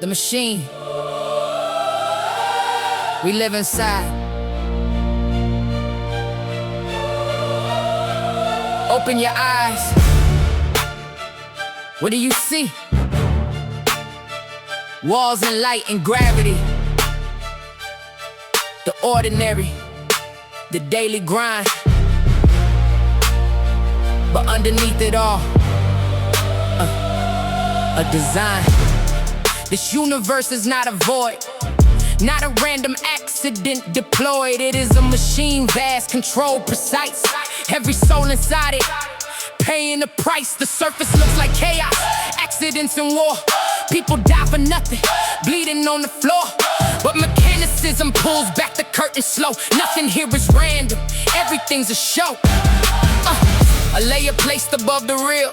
the machine. We live inside. Open your eyes. What do you see? Walls and light and gravity. The ordinary, the daily grind. But underneath it all, a design. This universe is not a void, not a random accident deployed. It is a machine, vast, controlled, precise. Every soul inside it, paying the price. The surface looks like chaos, accidents and war. People die for nothing, bleeding on the floor. But mechanicism pulls back the curtain slow. Nothing here is random, everything's a show. A layer placed above the real,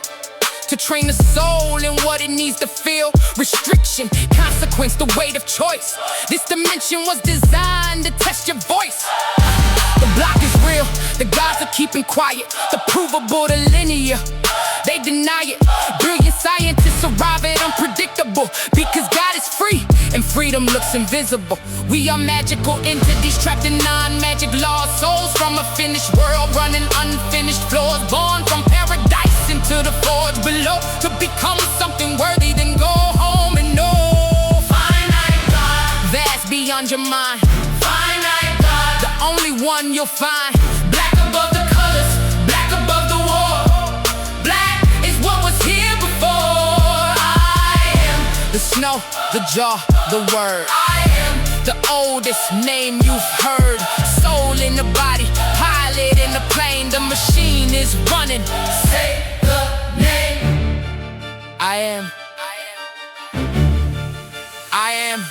to train the soul in what it needs to feel. Restriction, consequence, the weight of choice. This dimension was designed to test your voice. The block is real, the gods are keeping quiet. The provable, the linear, they deny it. Brilliant scientists arrive at unpredictable, because God is free and freedom looks invisible. We are magical entities trapped in non-magic laws. Souls from a finished world, running unfinished floors. Born from paradise into the forge below, to become something worthy, then go home and know finite God, vast beyond your mind. Finite God, the only one you'll find. Black above the colors, black above the war. Black is what was here before. I am the snow, the jaw, the word. I am the oldest name you've heard. Soul in the body, pilot in the plane. The machine is running. Say the name. I am. I am.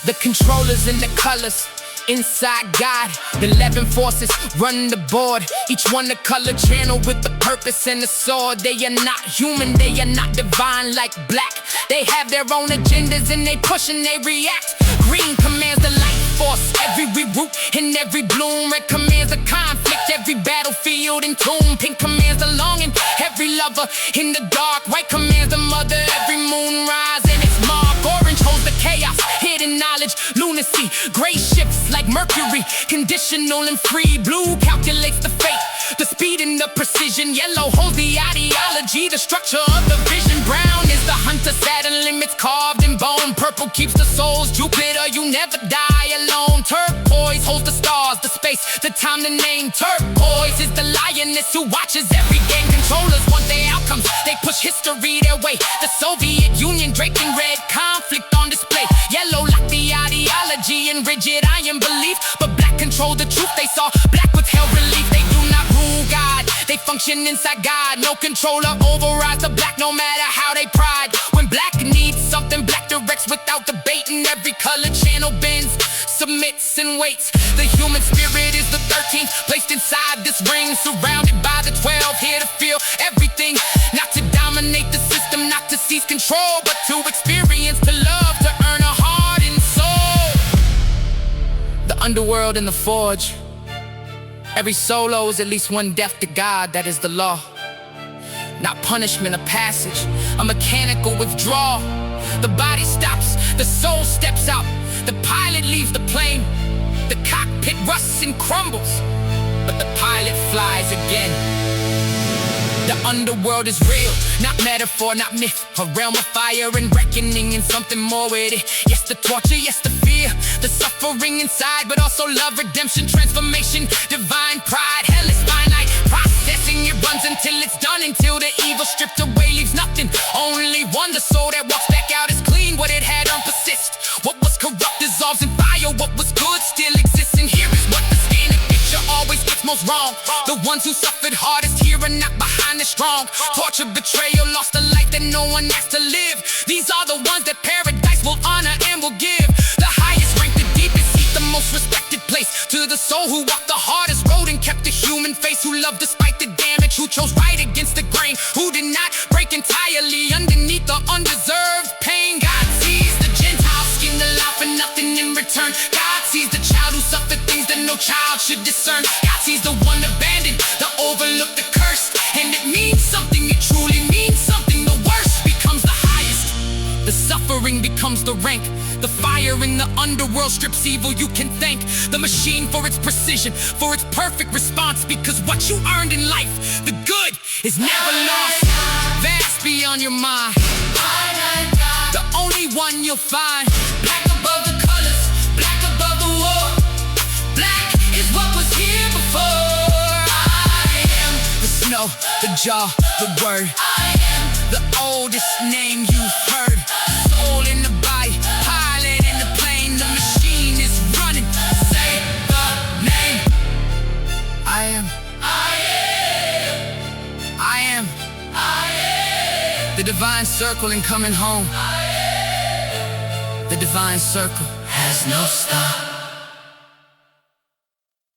The controllers and the colors. Inside God, the 11 forces run the board. Each one a color channel with a purpose and a sword. They are not human, they are not divine like black. They have their own agendas and they push and they react. Green commands the light force, every root and every bloom. Red commands the conflict, every battlefield and tomb. Pink commands the longing, every lover in the dark. White commands the mother, every moonrise and its mark. Orange holds the chaos, hidden knowledge, lunacy. Gray shifts like Mercury, conditional and free. Blue calculates the fate, the speed and the precision. Yellow holds the ideology, the structure of the vision. Brown is the hunter, Saturn limits carved in bone. Purple keeps the souls, Jupiter, you never die alone. Turquoise holds the stars, the space, the time to name. Turquoise is the lioness who watches every game. Controllers want their outcomes, they push history their way. The Soviet Union draped in red, conflict on display. Yellow like the ideology and rigid iron belief. But black control the truth, they saw black with hell relief. They do not rule God, they function inside God. No controller overrides the black, no matter how they pride. When black needs something, black directs without debating. Every color channel bends, submits and waits. The human spirit is the 13th, placed inside this ring. Surrounded by the 12, here to feel everything. Not to dominate the system, not to seize control, but to experience, to love, to earn a heart and soul. The underworld and the forge. Every soul owes at least one death to God, that is the law. Not punishment, a passage, a mechanical withdrawal. The body stops, the soul steps out. The pilot leaves the plane. The cockpit rusts and crumbles, but the pilot flies again. The underworld is real, not metaphor, not myth. A realm of fire and reckoning and something more with it. Yes, the torture, yes, the fear, the suffering inside, but also love, redemption, transformation, divine pride. Hell is finite, processing it runs until it's done. Until the evil stripped away leaves nothing. Only one, the soul that walks back out is clean. What it had on persist. What was corrupt dissolves in fire. What was good still exists. And here is what the scanning picture always gets most wrong. The ones who suffered hardest here are not behind the strong. Torture, betrayal, lost a life that no one asked to live. These are the ones that paradise will honor and will give. The highest rank, the deepest seat, the most respected place. To the soul who walked the hardest road and kept the human face. Who loved despite the damage, who chose right against the grain. Who did not break entirely underneath the undeserved pain. God sees the Gentile skin the lie for nothing in return. God sees the child who suffered things that no child should discern. God sees the one abandoned, the overlooked, the cursed. And it means something, it truly means something. The worst becomes the highest. The suffering Suffering becomes the rank. The fire in the underworld strips evil. You can thank the machine for its precision, for its perfect response, because what you earned in life, the good, is never lost. Vast beyond your mind, the only one you'll find. Black above the colors, black above the war. Black is what was here before. I am the snow, the jaw, the word. I am the oldest name you've heard. Soul in the body, pilot in the plane. The machine is running. Say the name. I am. I am. I am. I am. The divine circle and coming home. I am. The divine circle has no stop.